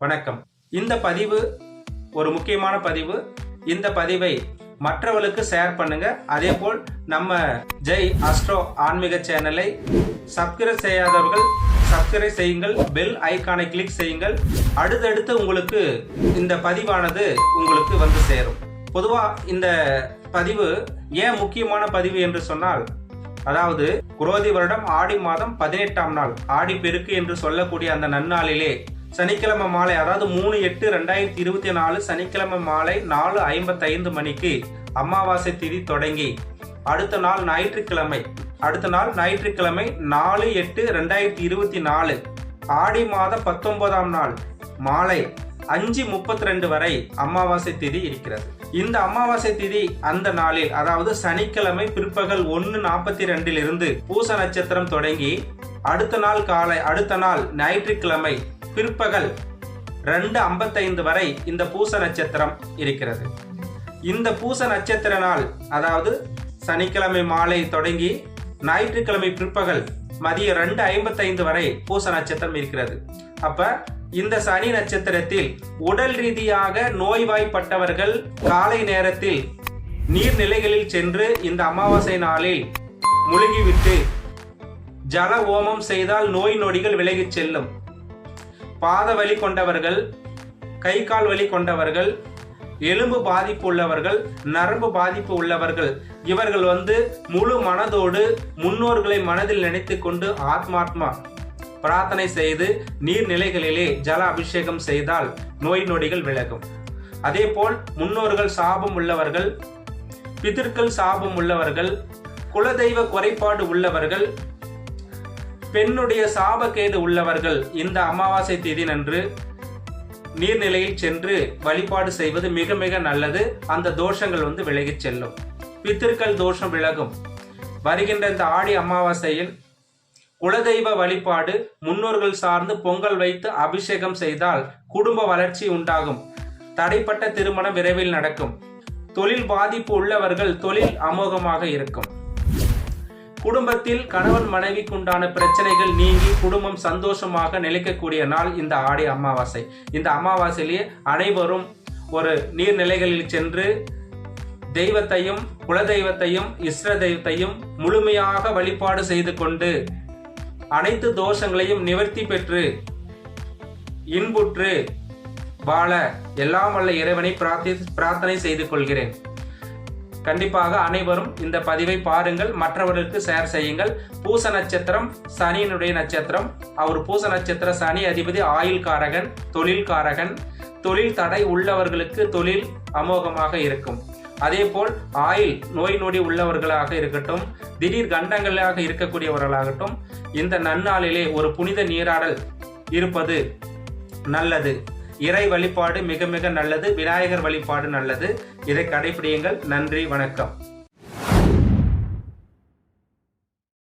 வணக்கம். இந்த பதிவு ஒரு முக்கியமான பதிவு. இந்த பதிவை மற்றவர்களுக்கு ஷேர் பண்ணுங்க. அதே போல் நம்ம ஜெய் அஸ்ட்ரோ ஆன்மீக சேனலை சப்ஸ்கிரைப் செய்யாதவர்கள் சப்ஸ்கிரைப் செய்யுங்கள், பெல் ஐகானை கிளிக் செய்யுங்கள். அடுத்தடுத்து உங்களுக்கு இந்த பதிவானது உங்களுக்கு வந்து சேரும். பொதுவாக இந்த பதிவு ஏன் முக்கியமான பதிவு என்று சொன்னால், அதாவது குரோதி வருடம் ஆடி மாதம் 18ஆம் நாள் ஆடி பெருக்கு என்று சொல்லக்கூடிய அந்த நன்னாளிலே சனிக்கிழமை மாலை, அதாவது 3/8/2024 சனிக்கிழமை மாலை 4:55 மணிக்கு அமாவாசை திதி தொடங்கி அடுத்த நாள் ஞாயிற்றுக்கிழமை 4/8/2024 ஆடி மாதம் 19ஆம் நாள் மாலை 5:32 வரை அமாவாசை திதி இருக்கிறது. இந்த அமாவாசை திதி அந்த நாளில், அதாவது சனிக்கிழமை பிற்பகல் 1:42 இருந்து பூச நட்சத்திரம் தொடங்கி அடுத்த நாள் ஞாயிற்றுக்கிழமை பிற்பகல் 2:55 வரை இந்த பூச நட்சத்திரம் இருக்கிறது. இந்த பூச நட்சத்திர நாள், அதாவது சனிக்கிழமை மாலை தொடங்கி ஞாயிற்றுக்கிழமை பிற்பகல் மதியம் 2:55 வரை பூச நட்சத்திரம் இருக்கிறது. அப்ப இந்த சனி நட்சத்திரத்தில் உடல் ரீதியாக நோய்வாய்ப்பட்டவர்கள் காலை நேரத்தில் நீர்நிலைகளில் சென்று இந்த அமாவாசை நாளில் முழுகிவிட்டு ஜல ஓமம் செய்தால் நோய் நொடிகள் விலகிச் செல்லும். பாத வலி கொண்டவர்கள், கை கால் வலி கொண்டவர்கள், எலும்பு பாதிப்பு உள்ளவர்கள், நரம்பு பாதிப்பு உள்ளவர்கள், இவர்கள் முழு மனதோடு முன்னோர்களை மனதில் நினைத்து கொண்டு ஆத்மாத்மா பிரார்த்தனை செய்து நீர்நிலைகளிலே ஜல அபிஷேகம் செய்தால் நோய் நொடிகள் விலகும். அதே போல் முன்னோர்கள் சாபம் உள்ளவர்கள், பிதர்கள் சாபம் உள்ளவர்கள், குலதெய்வ குறைபாடு உள்ளவர்கள், பெண்ணுடைய சாபக்கேடு உள்ளவர்கள் இந்த அமாவாசை தேதி நன்று நீர்நிலையில் சென்று வழிபாடு செய்வது மிக மிக நல்லது. அந்த தோஷங்கள் விலகிச் செல்லும். பித்திருக்கள் தோஷம் விலகும். வருகின்ற இந்த ஆடி அமாவாசையில் குலதெய்வ வழிபாடு, முன்னோர்கள் சார்ந்து பொங்கல் வைத்து அபிஷேகம் செய்தால் குடும்ப வளர்ச்சி உண்டாகும். தடைப்பட்ட திருமணம் விரைவில் நடக்கும். தொழில் பாதிப்பு உள்ளவர்கள் தொழில் அமோகமாக இருக்கும். குடும்பத்தில் கணவன் மனைவிக்குண்டான பிரச்சனைகள் நீங்கி குடும்பம் சந்தோஷமாக நிலைக்கக்கூடிய நாள் இந்த ஆடி அமாவாசை. இந்த அமாவாசையிலேயே அனைவரும் ஒரு நீர்நிலைகளில் சென்று தெய்வத்தையும், குலதெய்வத்தையும், இஷ்ட தெய்வத்தையும் முழுமையாக வழிபாடு செய்து கொண்டு அனைத்து தோஷங்களையும் நிவர்த்தி பெற்று இன்புற்று வாழ எல்லாம் வல்ல இறைவனை பிரார்த்தனை செய்து கொள்கிறேன். கண்டிப்பாக அனைவரும் இந்த பதிவை பாருங்கள், மற்றவர்களுக்கு ஷேர் செய்யுங்கள். பூச நட்சத்திரம் சனியினுடைய நட்சத்திரம். அவர் பூச நட்சத்திர சனி அதிபதி ஆயுள் காரகன், தொழில் காரகன். தொழில் தடை உள்ளவர்களுக்கு தொழில் அமோகமாக இருக்கும். அதே போல் ஆயுள் நோய் நொடி உள்ளவர்களாக இருக்கட்டும், திடீர் கண்டங்களாக இருக்கக்கூடியவர்களாகட்டும், இந்த நன்னாளிலே ஒரு புனித நீராடல் இருப்பது நல்லது. இறை வழிபாடு மிக மிக நல்லது. விநாயகர் வழிபாடு நல்லது. இதை கடைபிடியுங்கள். நன்றி, வணக்கம்.